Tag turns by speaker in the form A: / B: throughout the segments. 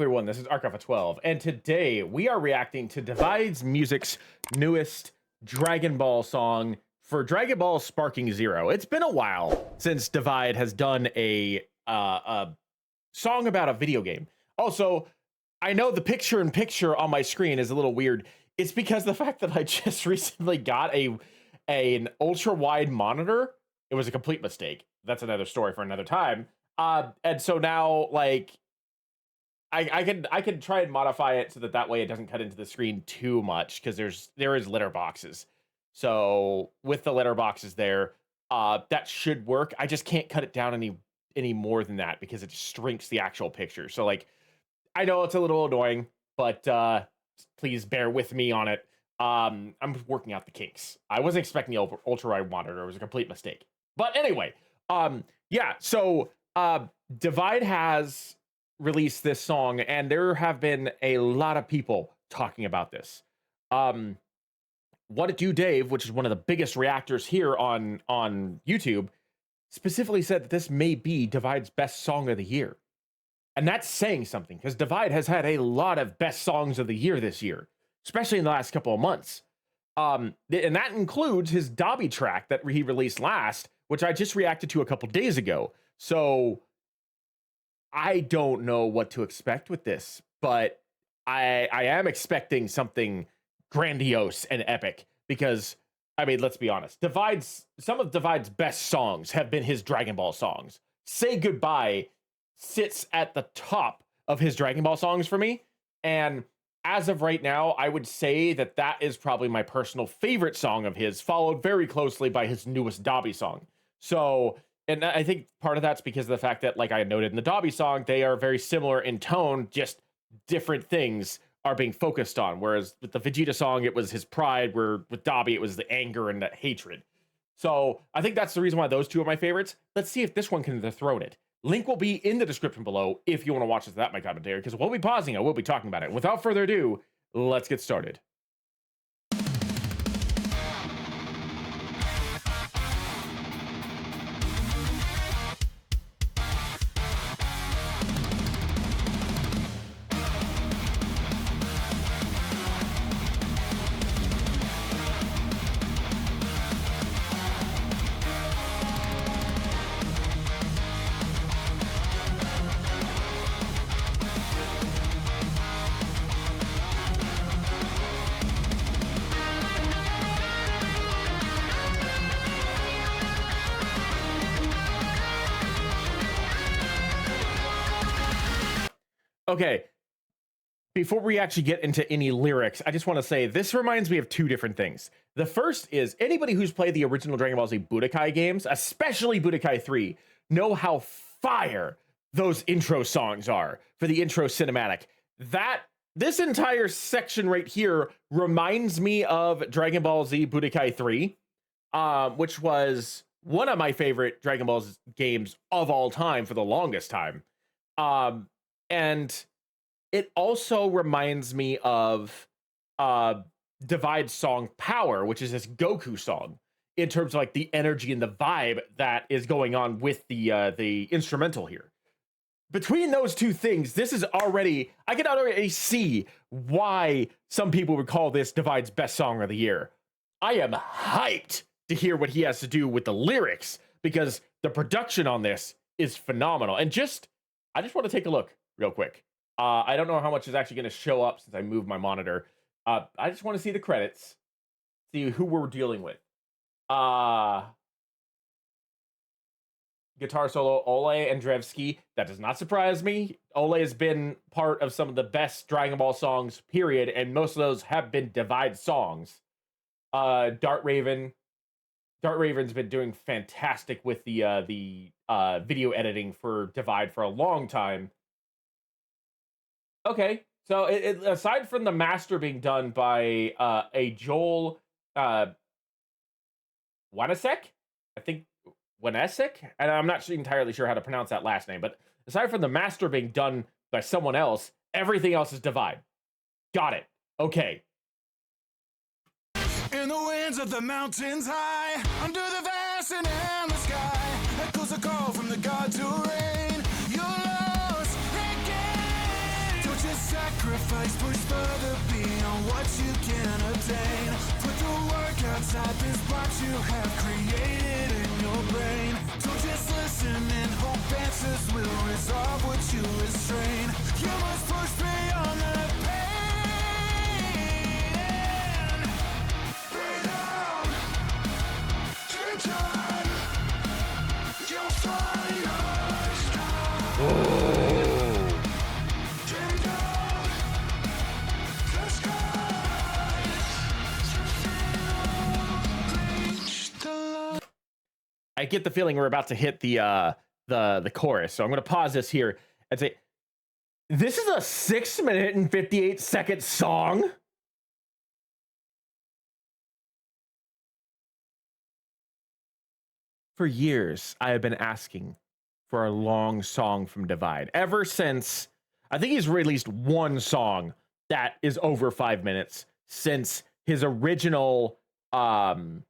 A: everyone, this is Archive12, and today we are reacting to Divide's Music's newest Dragon Ball song for Dragon Ball Sparking Zero. It's been a while since Divide has done a song about a video game. Also, I know the picture-in-picture on my screen is a little weird. It's because the fact that I just recently got an ultra-wide monitor. It was a complete mistake. That's another story for another time. And so now, like, I can try and modify it so that way it doesn't cut into the screen too much, because there is letterboxes. So with the letterboxes there, that should work. I just can't cut it down any more than that because it shrinks the actual picture. So like, I know it's a little annoying, but please bear with me on it. I'm working out the kinks. I wasn't expecting the ultra wide monitor. It was a complete mistake. But anyway, yeah. So Divide has released this song, and there have been a lot of people talking about this. What It Do Dave, which is one of the biggest reactors here on YouTube, specifically said that this may be Divide's best song of the year. And that's saying something, because Divide has had a lot of best songs of the year this year, especially in the last couple of months. And that includes his Dobby track that he released last, which I just reacted to a couple days ago. So I don't know what to expect with this, but I am expecting something grandiose and epic, because, I mean, let's be honest, some of Divide's best songs have been his Dragon Ball songs. Say Goodbye sits at the top of his Dragon Ball songs for me, and as of right now, I would say that is probably my personal favorite song of his, followed very closely by his newest Dobby song. So, and I think part of that's because of the fact that, like I noted in the Dobby song, they are very similar in tone, just different things are being focused on. Whereas with the Vegeta song, it was his pride, where with Dobby, it was the anger and the hatred. So I think that's the reason why those two are my favorites. Let's see if this one can dethrone it. Link will be in the description below if you want to watch this without my commentary, because we'll be pausing, I will be talking about it. Without further ado, let's get started. Okay, before we actually get into any lyrics, I just want to say this reminds me of two different things. The first is, anybody who's played the original Dragon Ball Z Budokai games, especially Budokai 3, know how fire those intro songs are for the intro cinematic. This entire section right here reminds me of Dragon Ball Z Budokai 3, which was one of my favorite Dragon Ball Z games of all time for the longest time. And it also reminds me of Divide's song Power, which is this Goku song, in terms of like the energy and the vibe that is going on with the instrumental here. Between those two things, I can already see why some people would call this Divide's best song of the year. I am hyped to hear what he has to do with the lyrics, because the production on this is phenomenal. And I just want to take a look real quick. I don't know how much is actually going to show up since I moved my monitor. I just want to see the credits, see who we're dealing with. Guitar solo, Ole Andrevsky. That does not surprise me. Ole has been part of some of the best Dragon Ball songs, period, and most of those have been Divide songs. Dart Raven's been doing fantastic with the video editing for Divide for a long time. Okay, so aside from the master being done by a Joel Wanasek, I think Wanasek, and I'm not entirely sure how to pronounce that last name, but aside from the master being done by someone else, everything else is Divide. Got it. Okay.
B: In the winds of the mountains high, under the vast and endless sky, echoes a call from the god to reign. You're lost again. Don't sacrifice, push further beyond what you can obtain. Put the work outside this box you have created in your brain. Don't just listen and hope answers will resolve what you restrain. You must push beyond the pain and breathe out. Take time. You'll find your strength.
A: I get the feeling we're about to hit the chorus, so I'm going to pause this here and say, this is a 6-minute and 58-second song. For years, I have been asking for a long song from Divide. Ever since, I think he's released one song that is over 5 minutes since his original One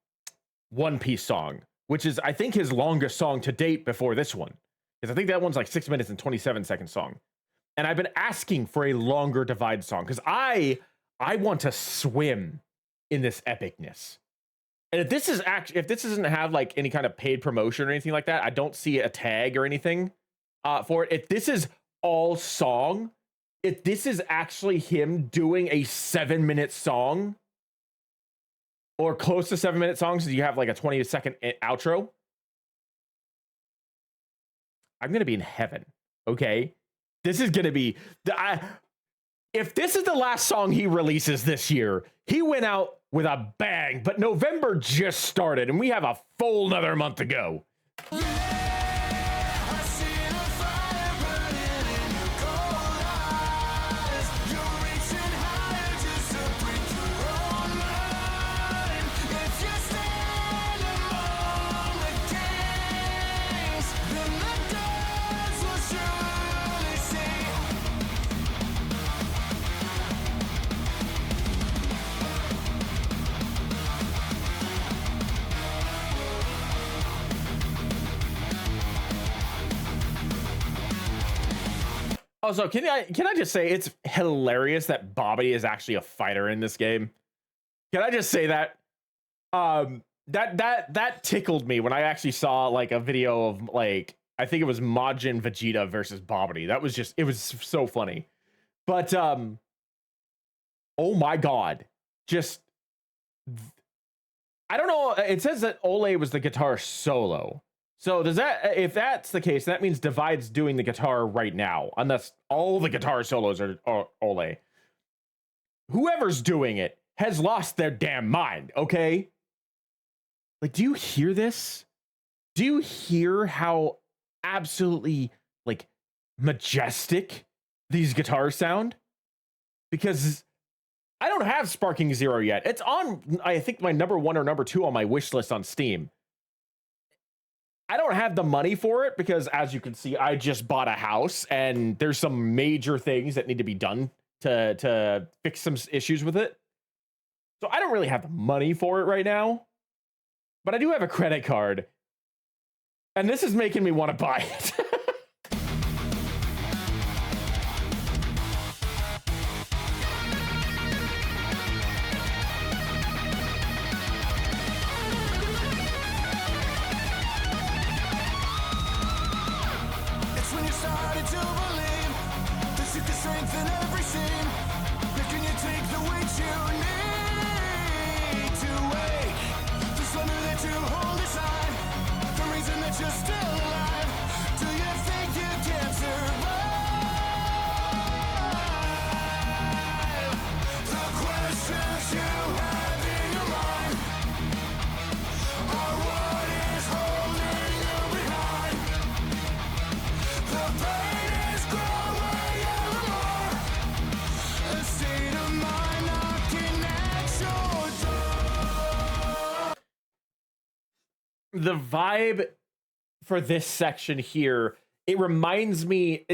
A: Piece song, which is, I think, his longest song to date before this one. Because I think that one's like 6 minutes and 27-second song. And I've been asking for a longer Divide song because I want to swim in this epicness. And if this doesn't have like any kind of paid promotion or anything like that, I don't see a tag or anything for it. If this is all song, if this is actually him doing a 7-minute song, or close to 7-minute songs, so you have like a 20-second outro, I'm going to be in heaven, okay? This is going to be... if this is the last song he releases this year, he went out with a bang, but November just started, and we have a full another month to go. Also, can I just say it's hilarious that Bobby is actually a fighter in this game? Can I just say that? That tickled me when I actually saw like a video of like, I think it was Majin Vegeta versus Bobby. That was just, it was so funny. But oh my god, just, I don't know. It says that Ole was the guitar solo. So does that, if that's the case, that means Divide's doing the guitar right now, unless all the guitar solos are Ole. Whoever's doing it has lost their damn mind, okay? Like, do you hear this? Do you hear how absolutely, like, majestic these guitars sound? Because I don't have Sparking Zero yet. It's on, I think, my number 1 or number 2 on my wish list on Steam. I don't have the money for it because, as you can see, I just bought a house and there's some major things that need to be done to fix some issues with it. So I don't really have the money for it right now, but I do have a credit card, and this is making me want to buy it. The vibe for this section here, it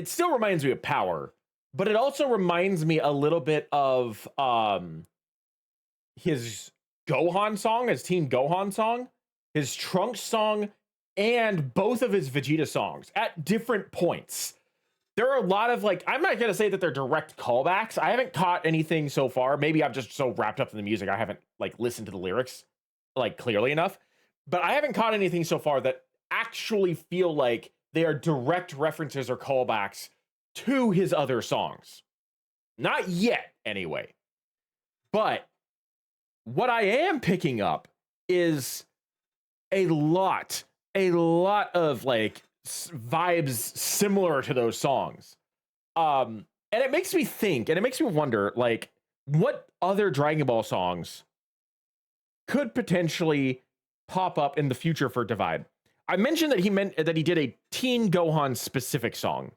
A: still reminds me of Power, but it also reminds me a little bit of his Gohan song, his Team Gohan song, his Trunks song, and both of his Vegeta songs at different points. there are a lot of like, I'm not gonna say that they're direct callbacks. I haven't caught anything so far. Maybe I'm just so wrapped up in the music I haven't like listened to the lyrics like clearly enough. But I haven't caught anything so far that actually feel like they are direct references or callbacks to his other songs. Not yet, anyway. But what I am picking up is a lot of like vibes similar to those songs. And it makes me think, and it makes me wonder, like, what other Dragon Ball songs could potentially pop up in the future for Divide. I mentioned that he did a Teen Gohan specific song.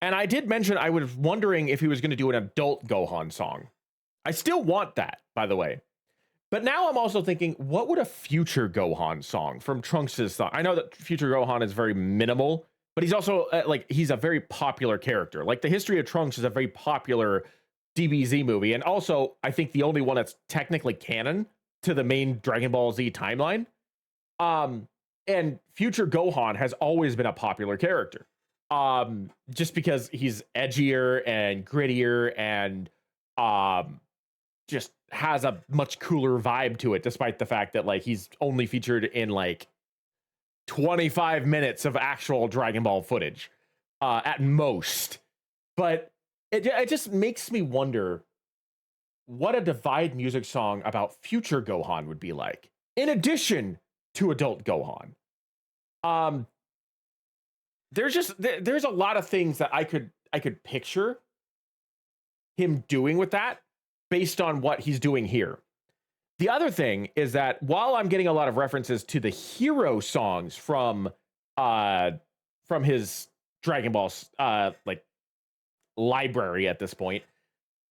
A: And I did mention I was wondering if he was going to do an adult Gohan song. I still want that, by the way. But now I'm also thinking, what would a future Gohan song from Trunks' song? I know that future Gohan is very minimal, but he's also he's a very popular character. Like the History of Trunks is a very popular DBZ movie, and also I think the only one that's technically canon to the main Dragon Ball Z timeline. And future Gohan has always been a popular character. Just because he's edgier and grittier and just has a much cooler vibe to it, despite the fact that like he's only featured in like 25 minutes of actual Dragon Ball footage at most. But it just makes me wonder what a Divide music song about future Gohan would be like, in addition to adult Gohan. There's a lot of things that I could picture him doing with that based on what he's doing here. The other thing is that while I'm getting a lot of references to the hero songs from his Dragon Ball like library at this point,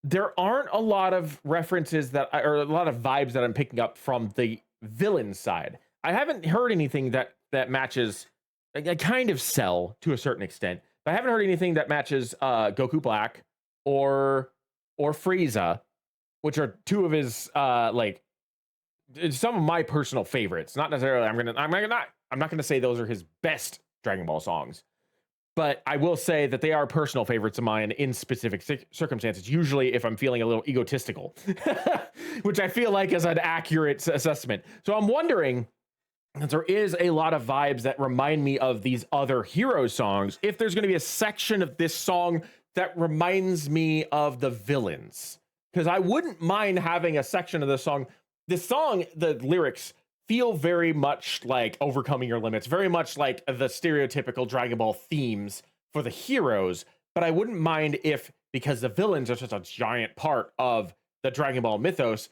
A: there aren't a lot of references or a lot of vibes that I'm picking up from the villain side. I haven't heard anything that matches. I kind of Cell to a certain extent, but I haven't heard anything that matches Goku Black or Frieza, which are two of his some of my personal favorites. Not necessarily. I'm not gonna say those are his best Dragon Ball songs, but I will say that they are personal favorites of mine in specific circumstances. Usually, if I'm feeling a little egotistical, which I feel like is an accurate assessment. So I'm wondering, and there is a lot of vibes that remind me of these other hero songs, if there's going to be a section of this song that reminds me of the villains. Because I wouldn't mind having a section of this song. This song, the lyrics feel very much like Overcoming Your Limits, very much like the stereotypical Dragon Ball themes for the heroes. But I wouldn't mind if, because the villains are such a giant part of the Dragon Ball mythos,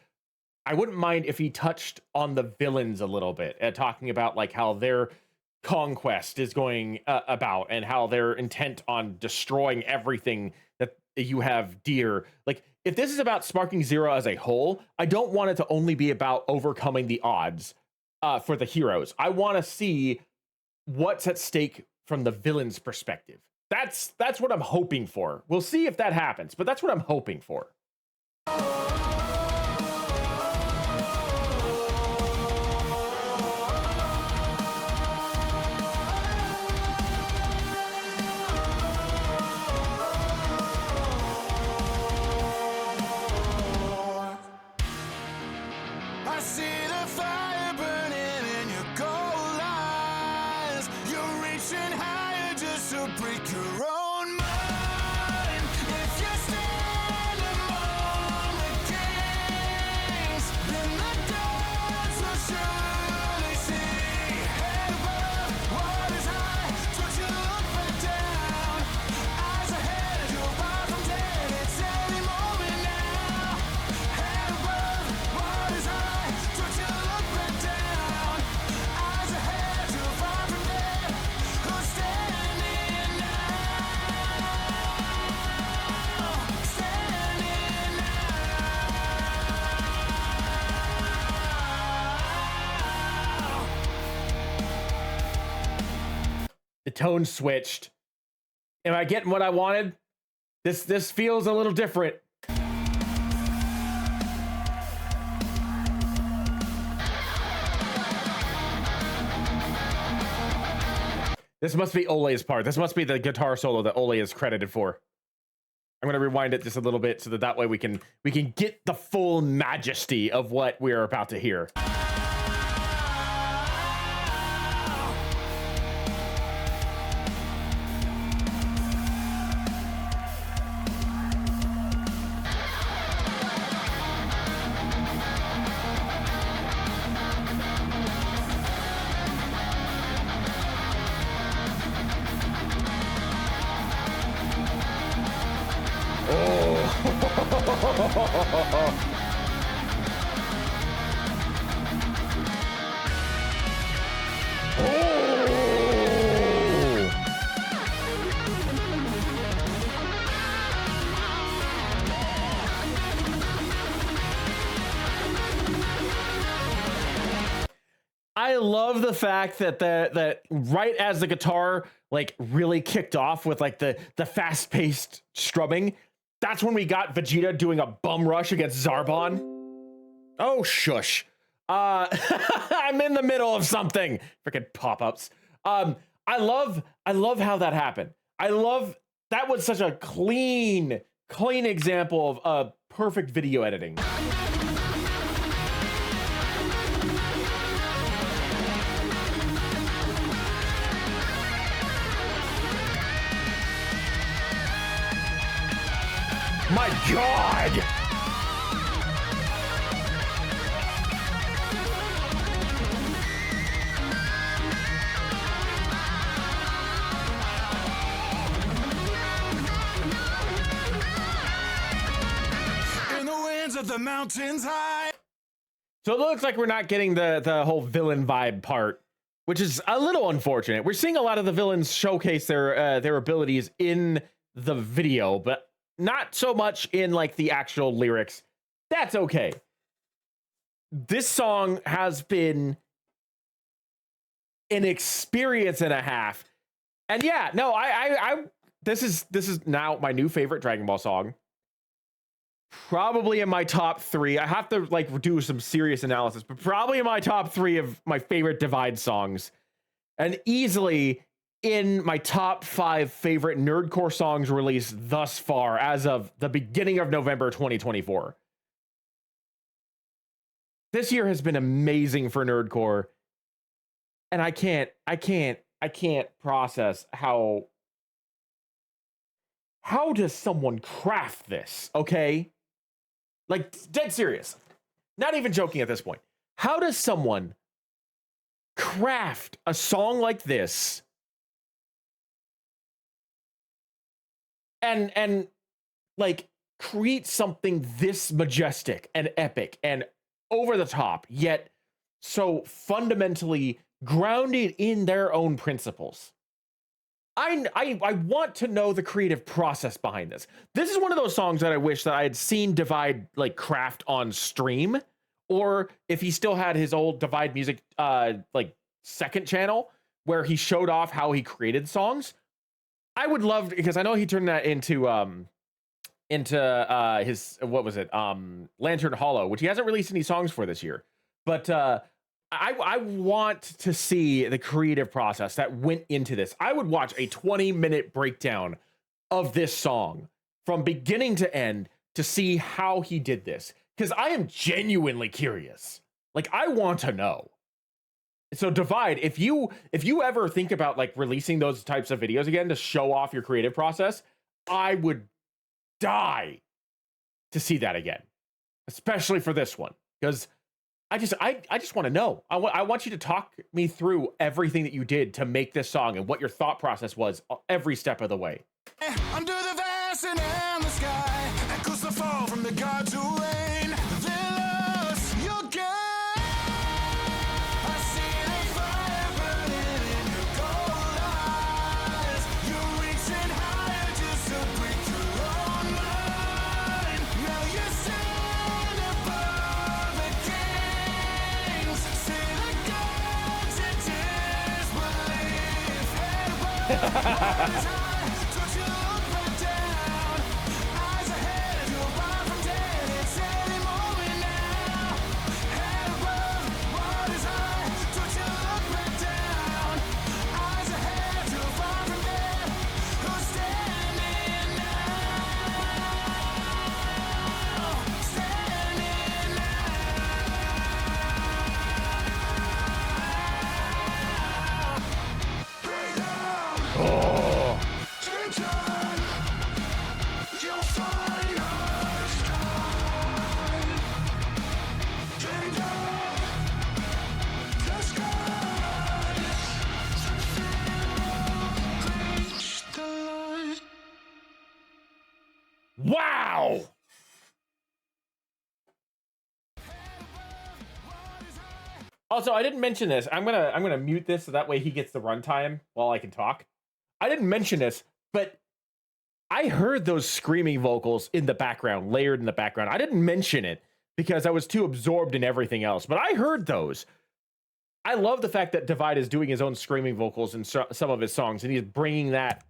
A: I wouldn't mind if he touched on the villains a little bit, talking about like how their conquest is going about and how they're intent on destroying everything that you have dear. Like, if this is about Sparking Zero as a whole, I don't want it to only be about overcoming the odds for the heroes. I want to see what's at stake from the villain's perspective. That's what I'm hoping for. We'll see if that happens, but that's what I'm hoping for.
B: I see the fire burning in your cold eyes. You're reaching higher just to break your own mind. If you stand among the kings, then the gods will surely see. Head above, waters high, don't you look back down. Eyes ahead, you're far from dead, it's any moment now. Head above, waters high, don't you look back down. Eyes ahead, you're far from dead, who's standing now? Standing now.
A: The tone switched. Am I getting what I wanted? This feels a little different. This must be Ole's part. This must be the guitar solo that Ole is credited for. I'm gonna rewind it just a little bit so that way we can get the full majesty of what we are about to hear. I love the fact that that right as the guitar like really kicked off with like the fast-paced strumming, that's when we got Vegeta doing a bum rush against Zarbon. Oh shush. I'm in the middle of something. Freaking pop-ups. I love how that happened. I love that was such a clean example of perfect video editing. My God!
B: In the winds of the mountains high.
A: So it looks like we're not getting the whole villain vibe part, which is a little unfortunate. We're seeing a lot of the villains showcase their abilities in the video, but not so much in like the actual lyrics. That's okay. This song has been an experience and a half. And yeah, no, I this is now my new favorite Dragon Ball song. Probably in my top 3. I have to like do some serious analysis, but probably in my top 3 of my favorite Divide songs. And easily in my top 5 favorite nerdcore songs released thus far as of the beginning of November 2024. This year has been amazing for nerdcore, and I can't process how does someone craft this, okay? Like, dead serious. Not even joking at this point. How does someone craft a song like this and like create something this majestic and epic and over the top, yet so fundamentally grounded in their own principles? I want to know the creative process behind this. This is one of those songs that I wish that I had seen Divide like craft on stream, or if he still had his old Divide Music like second channel where he showed off how he created songs. I would love, because I know he turned that into his, what was it, Lantern Hollow, which he hasn't released any songs for this year. But I want to see the creative process that went into this. I would watch a 20-minute breakdown of this song from beginning to end to see how he did this, because I am genuinely curious. Like, I want to know. So Divide, if you ever think about like releasing those types of videos again to show off your creative process, I would die to see that again, especially for this one, because I just want to know. I want you to talk me through everything that you did to make this song and what your thought process was every step of the way.
B: Under the vast and endless sky, echoes the fall from the gods who reign. They lost your gaze. I see the fire burning in your cold eyes. You're reaching higher just to break your own mind. Now you stand above the kings. See the gods in disbelief. Head above, don't you look back down. Eyes ahead, you'll rise from dead. It's any moment now. Head above, what is high? Don't you look back down. Eyes ahead, you'll
A: Oh. Wow. Also, I didn't mention this. I'm gonna mute this so that way he gets the runtime while I can talk. I didn't mention this, but I heard those screaming vocals in the background, layered in the background. I didn't mention it because I was too absorbed in everything else, but I heard those. I love the fact that Divide is doing his own screaming vocals in some of his songs, and he's bringing that.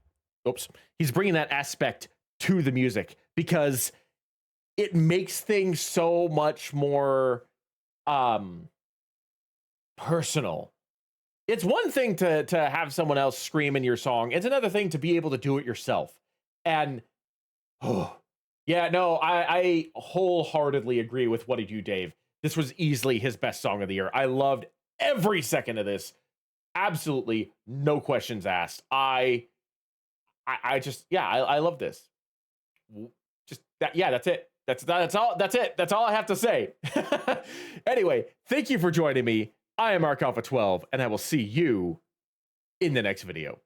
A: He's bringing that aspect to the music because it makes things so much more personal. It's one thing to have someone else scream in your song. It's another thing to be able to do it yourself. And oh, yeah, no, I wholeheartedly agree with what did you, Dave. This was easily his best song of the year. I loved every second of this. Absolutely no questions asked. I just, yeah, I love this. Just that, yeah, that's it. That's all. That's it. That's all I have to say. Anyway, thank you for joining me. I am Mark Alpha 12, and I will see you in the next video.